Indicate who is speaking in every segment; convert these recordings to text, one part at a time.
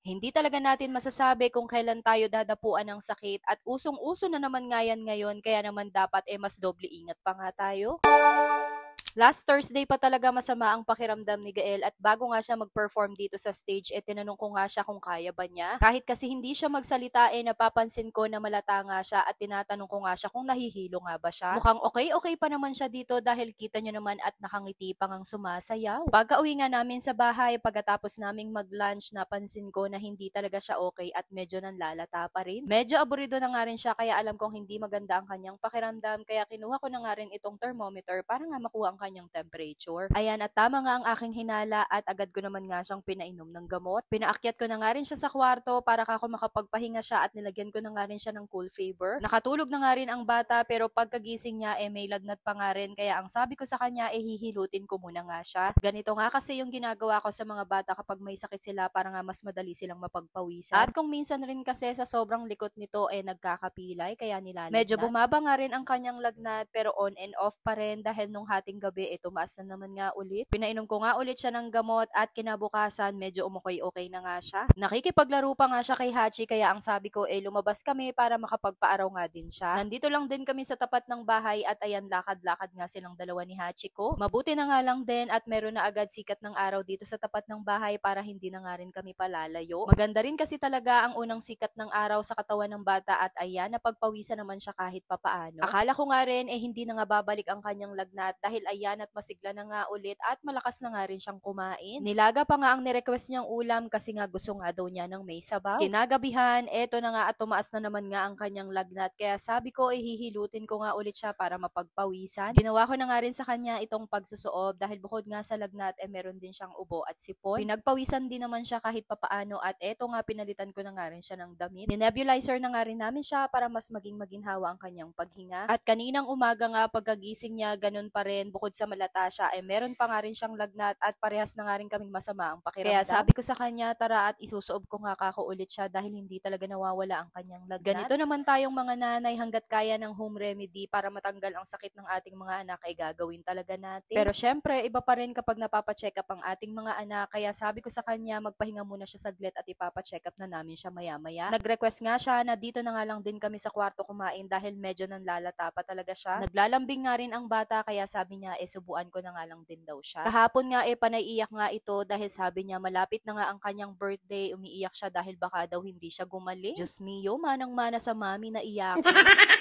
Speaker 1: Hindi talaga natin masasabi kung kailan tayo dadapuan ng sakit at usong-uso na naman nga yan ngayon kaya naman dapat mas doble ingat pa nga tayo. Last Thursday pa talaga masama ang pakiramdam ni Gael at bago nga siya mag-perform dito sa stage, tinanong ko nga siya kung kaya ba niya. Kahit kasi hindi siya magsalita, napapansin ko na malata nga siya at tinatanong ko nga siya kung nahihilo nga ba siya. Mukhang okay-okay pa naman siya dito dahil kita niyo naman at nakangiti pa ngang sumasayaw. Pagka-uwi nga namin sa bahay, pagkatapos naming mag-lunch, napansin ko na hindi talaga siya okay at medyo nanlalata pa rin. Medyo aburido na nga rin siya kaya alam kong hindi maganda ang kanyang pakiramdam kaya kinuha ko na nga rin itong thermometer para nga makuha ang kanyang temperature. Ayan, at tama nga ang aking hinala at agad ko naman nga siyang pinainom ng gamot. Pinaakyat ko na nga rin siya sa kwarto para ako makapagpahinga siya at nilagyan ko na nga rin siya ng cool favor. Nakatulog na nga rin ang bata pero pagkagising niya may lagnat pa nga rin kaya ang sabi ko sa kanya hihilutin ko muna nga siya. Ganito nga kasi yung ginagawa ko sa mga bata kapag may sakit sila para nga mas madali silang mapagpawisan. At kung minsan rin kasi sa sobrang likot nito nagkakapilay kaya nilalagnat. Medyo bumaba nga rin ang kanyang lagnat pero on and off pa rin dahil nung hating gabi tumaas na naman nga ulit. Pinainom ko nga ulit siya ng gamot at kinabukasan medyo umukoy-okay na nga siya. Nakikipaglaro pa nga siya kay Hachi kaya ang sabi ko lumabas kami para makapagpaaraw nga din siya. Nandito lang din kami sa tapat ng bahay at ayan lakad-lakad nga silang dalawa ni Hachi ko. Mabuti na nga lang din at meron na agad sikat ng araw dito sa tapat ng bahay para hindi na nga rin kami palalayo. Maganda rin kasi talaga ang unang sikat ng araw sa katawan ng bata at ayan napagpawisan naman siya kahit papaano. Akala ko nga rin hindi na nga babalik ang kanyang lagnat dahil ayan at masigla na nga ulit at malakas na nga rin siyang kumain. Nilaga pa nga ang nirequest niyang ulam kasi nga gusto nga daw niya ng may sabaw. Kinagabihan, eto na nga at tumaas na naman nga ang kanyang lagnat kaya sabi ko hihilutin ko nga ulit siya para mapagpawisan. Ginawa ko na nga rin sa kanya itong pagsusuob dahil bukod nga sa lagnat meron din siyang ubo at sipon. Pinagpawisan din naman siya kahit papaano at eto nga pinalitan ko na nga rin siya ng damit. Ninebulizer na nga rin namin siya para mas maging maginhawa ang kanyang paghinga. At kaninang umaga nga pagkagising niya ganun pa rin bukod sa malata siya meron pa nga rin siyang lagnat at parehas na nga rin kaming masama ang pakiramdam. Kaya sabi ko sa kanya tara at isusuob ko nga kako ulit siya dahil hindi talaga nawawala ang kanyang lagnat. Ganito naman tayong mga nanay hanggat kaya ng home remedy para matanggal ang sakit ng ating mga anak gagawin talaga natin. Pero syempre iba pa rin kapag napapacheck up ang ating mga anak kaya sabi ko sa kanya magpahinga muna siya saglit at ipapacheck up na namin siya maya-maya. Nag-request nga siya na dito na nga lang din kami sa kwarto kumain dahil medyo nanlalata pa talaga siya. Naglalambing nga rin ang bata kaya sabi niya subuan ko na nga lang din daw siya. Kahapon nga panay-iyak nga ito dahil sabi niya malapit na nga ang kanyang birthday, umiiyak siya dahil baka daw hindi siya gumaling. Diyos mio, manang-mana sa mami na iyak.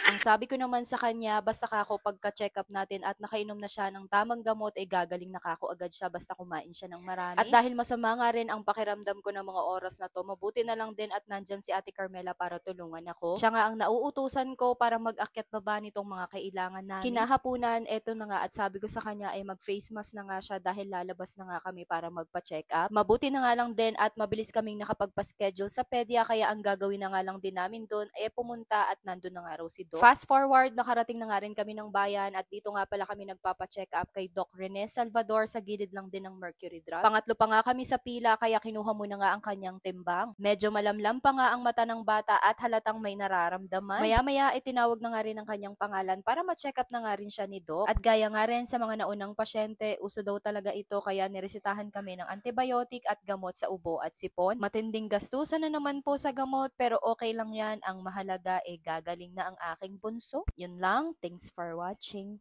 Speaker 1: Ang sabi ko naman sa kanya, basta kako pagka-check up natin at nakainom na siya ng tamang gamot, gagaling na kako agad siya basta kumain siya ng marami. At dahil masama nga rin ang pakiramdam ko ng mga oras na to, mabuti na lang din at nandyan si Ate Carmela para tulungan ako. Siya nga ang nauutusan ko para mag-akyat baba nitong mga kailangan namin. Kinahapunan, eto na nga at sabi ko sa kanya mag-face mask na nga siya dahil lalabas na nga kami para magpa-check up. Mabuti na nga lang din at mabilis kaming nakapagpa-schedule sa pedya kaya ang gagawin na nga lang din namin doon pumunta at nandun na nga raw si Doc. Fast forward, nakarating na nga rin kami ng bayan at dito nga pala kami nagpapa-check up kay Doc Rene Salvador sa gilid lang din ng Mercury Drug. Pangatlo pa nga kami sa pila kaya kinuha mo na nga ang kanyang timbang. Medyo malamlam pa nga ang mata ng bata at halatang may nararamdaman. Maya-maya itinawag na nga rin ang kanyang pangalan para ma-check up na nga rin siya ni Doc. At gaya nga rin sa mga naunang pasyente, uso daw talaga ito kaya niresetahan kami ng antibiotic at gamot sa ubo at sipon. Matinding gastusan na naman po sa gamot pero okay lang yan. Ang mahalaga gagaling na ang aking bunso. Yun lang. Thanks for watching.